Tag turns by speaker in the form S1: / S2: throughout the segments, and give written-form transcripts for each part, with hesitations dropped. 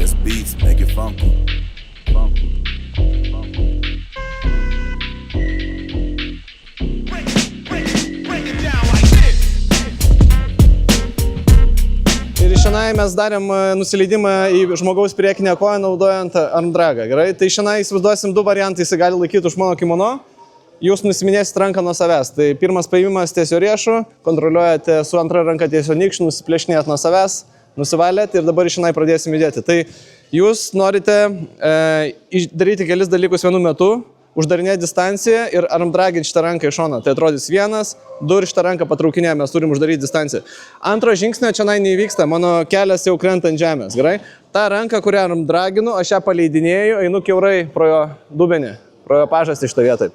S1: Fast beats, make it funky. Funky.
S2: Ir šiandien mes darėm nusileidimą į žmogaus priekinę koją naudojant armdragą. Gerai? Tai šiandien įsivaizduosim du variantai, jis gali laikyti už mano kimono. Jūs nusiminėsit ranką nuo savęs. Tai pirmas paėmimas tiesio riešų, kontroliuojate su antra ranka tiesio nykščių, nusiplėšinėjat nuo savęs, nusivalėt ir dabar šiandien pradėsim judėti. Tai jūs norite daryti kelis dalykus vienu metu, uždarinėti distanciją ir armdraginti šitą ranką iš šono. Tai atrodys 1, 2 ir šitą ranką patraukinė, mes turim uždaryti distanciją. Antro žingsnio čia neįvyksta, mano kelias jau krenta ant žemės. Gerai? Ta ranka, kurią armdraginu, aš ją paleidinėju, einu kiaurai pro jo dubenį, pro jo pažastį šitą vietą.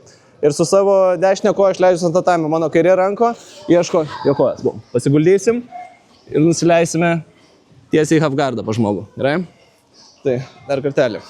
S2: Ir su savo dešinę koją aš leidžiu ant tatamio, mano kairė ranko ieško jo kojas. Pasiguldysim ir nusileisime tiesiai į halfgardą pa žmogų. Gerai? Tai dar kartelį.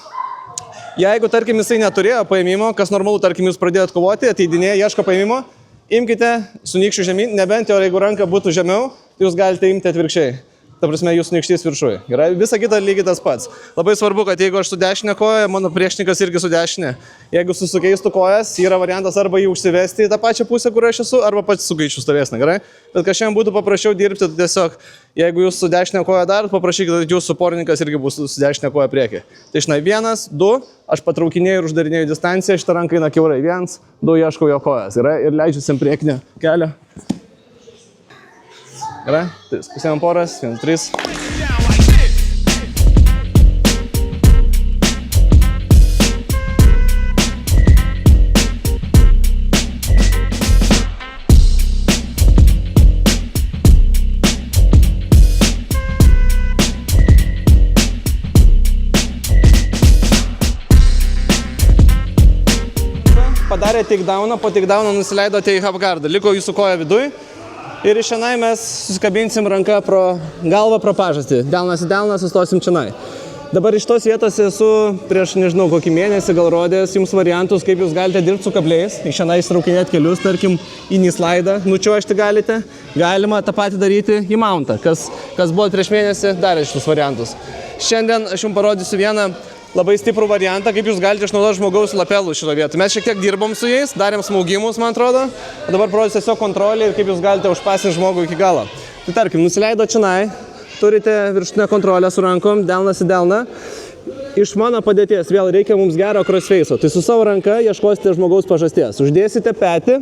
S2: Jeigu, tarkim, jisai neturėjo paėmimo, kas normalu, tarkim, jūs pradėjot kovoti, ateidinėje, ieško paėmimo, imkite su nykščiu žemyn, nebent jau jeigu ranka būtų žemiau, tai jūs galite imti atvirkščiai. Ta prasme, jūsų nykštys viršuje. Visa kita lygiai tas pats. Labai svarbu, kad jeigu aš su dešinė koja, mano priešininkas irgi su dešinė. Jeigu susikeistų kojas, yra variantas arba jį užsivesti į tą pačią pusę, kur aš esu, arba pats sugaičiu stovėsnį. Gerai? Bet kad šiandien būtų paprasčiau dirbti, tai tiesiog, jeigu jūs su dešinė koja darot, paprašykite, kad jūsų porininkas irgi bus su dešinė koja priekį. Tai žinai, 1, 2, aš patraukinėjau ir uždarinėjau distanciją, šitą ranką eina kiaurai. 1, 2, ieškau jo kojas. Gerai? Ir leidžiusim priekinę kelią. Gerai? Tai pusėm poras, 1, 3. Padarė takedowną, po takedowno nusileidote į halfgardą, liko jūsų koja viduj. Ir iš šiandien mes susikabinsim ranką pro galvą, pro pažastį. Delnas į delną, sustosim šiandien. Dabar iš tos vietos esu prieš, nežinau, kokį mėnesį gal rodęs jums variantus, kaip jūs galite dirbti su kabliais. Iš šiandien įsitraukinėti kelius, tarkim, į knee-slidą, nučiuožti galite. Galima tą patį daryti į mountą, kas buvo prieš mėnesį, darė šitus variantus. Šiandien aš jums parodysiu vieną labai stiprų variantą, kaip jūs galite išnaudoti žmogaus lapelų šito vietą. Mes šiek tiek dirbom su jais, darėm smaugimus, man atrodo. O dabar parodysiu tiesiog kontrolį ir kaip jūs galite užpasinti žmogų iki galo. Tai tarkim, nusileido čionai, turite viršutinę kontrolę su rankom, delnas į delną. Iš mano padėties vėl reikia mums gero crossface'o. Tai su savo ranka ieškosite žmogaus pažasties. Uždėsite petį,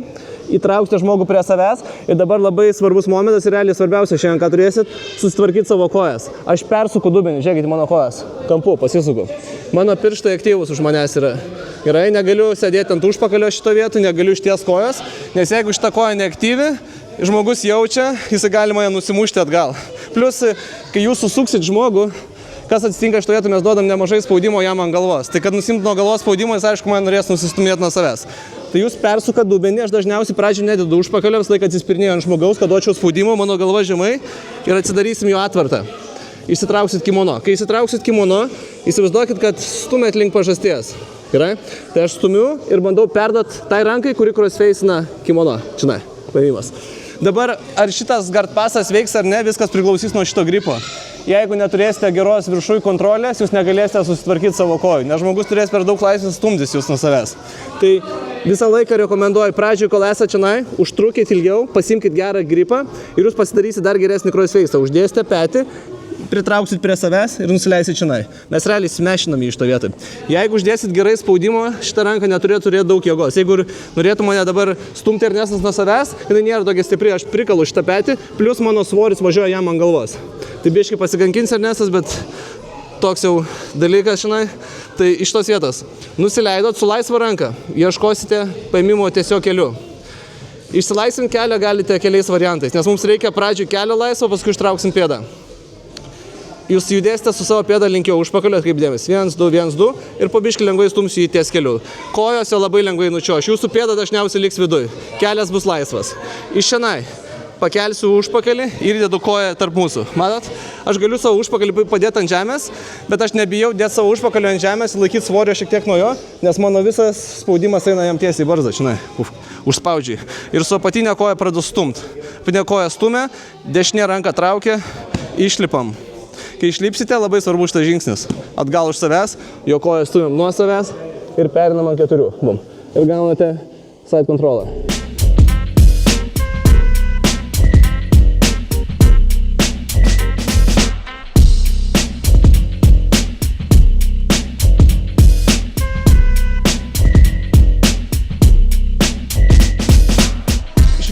S2: įtrauksite žmogų prie savęs ir dabar labai svarbus momentas ir realiai svarbiausia šiandien, ką turėsit, susitvarkyti savo kojas. Aš persuku dubenį, žiūrėkite mano kojas, kampu pasisuku. Mano pirštai aktyvus už manęs yra. Gerai, negaliu sėdėti ant užpakalio šito vietų, negaliu išties kojas, nes jeigu šita koja neaktyvi, žmogus jaučia, jis galima ją nusimušti atgal. Plius, kai jūs susuksit žmogų, kas atsitinka šitoje vietu, mes duodam nemažai spaudimo jam ant galvos. Tai kad nusimt nuo galvos spaudimo, jis aišku, man norės nusistumėti nuo savęs. Tai jūs persukat dubenį, aš dažniausiai pradžioj nededu užpakalio, visą laiką atsispirnėjau ant žmogaus, kad duočiau spaudimo, mano galva žemai ir atsidarysim jo atvartą. Išsitrauksit kimono. Kai išsitrauksit kimono, įsivaizduokit, kad stumėt link pažasties. Gerai? Tai aš stumiu ir bandau perduoti tai rankai, kuri crossface'ina kimono. Čionai, paėmimas. Dabar, ar šitas guard pasas veiks ar ne, viskas priklausys nuo šito gripo. Jeigu neturėsite geros viršui kontrolės, jūs negalėsite susitvarkyti savo kojų, nes žmogus turės per daug laisvės stumdys jūs nuo savęs. Tai visą laiką rekomenduoju pradžioj, kol esate čionai, užtrukit ilgiau, pasimkit gerą gripą ir jūs pasidarysite dar geresnį crossface'ą. Uždėsite petį, pritrauksit prie savęs ir nusileisit čionai. Mes realiai smešinam į šitą vietą. Jeigu uždėsit gerai spaudimo, šitą ranką neturėtų turėti daug jėgos. Jeigu norėtų mane dabar stumti Ernestas nuo savęs, jinai nėra tokia stipri, aš prikalu šitą petį, plus mano svoris važiuoja jam ant galvos. Tai biškai pasikankins Ernestas, bet toks jau dalykas šiandien. Tai iš tos vietos. Nusileidot su laisva ranka, ieškosite paėmimo tiesiog keliu. Išsilaisvint kelią galite keliais variantais, nes mums reikia pradžioj kelio laisvo, paskui ištrauksim pėdą. Jūs judėsite su savo pėdą link jo užpakalio, kaip dėmesį. 1, 2, 1, 2 ir po biškį lengvai stumsiu jį ties keliu. Kojos jo labai lengvai nučioš. Jūsų pėda dažniausiai liks viduj. Kelias bus laisvas. Iš šiandien pakelsiu užpakalį ir įdedu koją tarp mūsų. Matot? Aš galiu savo užpakalį padėti ant žemės, bet aš nebijau dėti savo užpakalį ant žemės, laikyti svorio šiek tiek nuo jo, nes mano visas spaudimas eina jam tiesiai į barzdą. Žinai, užspaudžiai. Ir su apatinė koja pradedu stumti. Apatinė koja stumia, dešinė ranka traukia, išlipam. Kai išlipsite, labai svarbu šitas žingsnis. Atgal už savęs, jo koją stumėm nuo savęs ir perinam ant 4. Bum. Ir gaunate side controlą.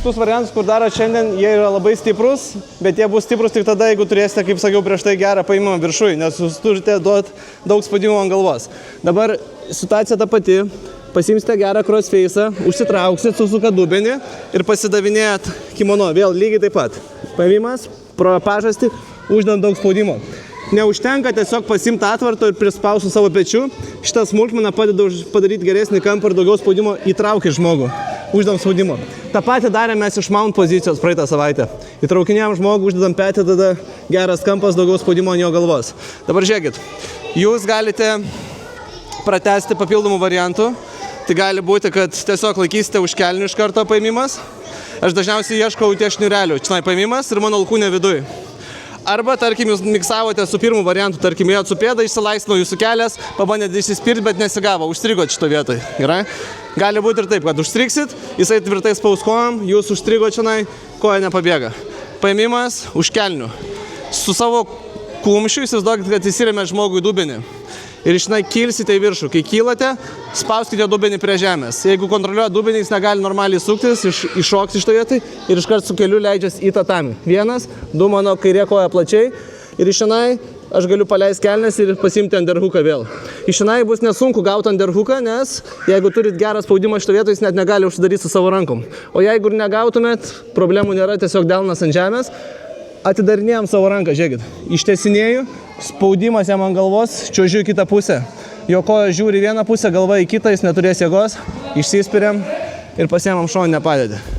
S2: Šitus variantus, kur darot šiandien, jie yra labai stiprus, bet jie bus stiprus tik tada, jeigu turėsite, kaip sakiau prieš tai, gerą paimimą viršui, nes jūs turite duoti daug spaudimo ant galvos. Dabar situacija ta pati, pasimsite gerą crossface'ą, užsitrauksit, susukat dubenį ir pasidavinėjat kimono, vėl lygiai taip pat. Paimimas, pro pažastį, uždant daug spaudimo. Neužtenka tiesiog pasimti atvarto ir prispausti savo pečių. Šitą smulkmeną padeda padaryti geresnį kampą ir daugiau spaudimo įtraukti žmogų. Uždam spaudimo. Ta patį darėme mes iš mount pozicijos praeitą savaitę. Įtraukinėjom žmogų, uždedam petį, tada geras kampas, daugiau spaudimo ant jo galvos. Dabar žiūrėkit, jūs galite pratęsti papildomų variantų. Tai gali būti, kad tiesiog laikysite už kelnių iš karto paimimas. Aš dažniausiai ieškau ties šniurelių. Čia paimimas ir mano alkūnė viduj. Arba, tarkim, jūs miksavote su pirmu variantu, tarkim, ėjot su pėda, išsilaisvino jūsų kelias, pabandėte išsispirti, bet nesigavo, užstrigot šito vietoj. Gerai? Gali būti ir taip, kad užstriksit, jisai tvirtai spaus kojom, jūs užstrigot čionai, koja nepabėga. Paimimas už kelnių. Su savo kumščiu įsivaizduokit, kad įsirėmė žmogų į dubenį. Ir iš kilsite į viršų. Kai kylate, spauskite dubenį prie žemės. Jeigu kontroliuoja dubenį, jis negali normaliai suktis, iššoks iš to vietai ir iškart su keliu leidžias į tatamį. 1, 2, mano kairė koja plačiai. Ir iš šiandien aš galiu paleisti kelnes ir pasimti underhooką vėl. Iš šiandien bus nesunku gauti underhooką, nes jeigu turit gerą spaudimą šito vietoj, jis net negali užsidaryti su savo rankom. O jeigu ir negautumėt, problemų nėra, tiesiog delnas ant žemės. Atidarinėjom savo ranką, žiūrėkit. Ištiesinėju, spaudimas jam ant galvos, čiuožiu į kitą pusę. Jo koja žiūri į vieną pusę, galva į kitą, jis neturės jėgos. Išsispiriam ir pasiemam šoninę padėtį.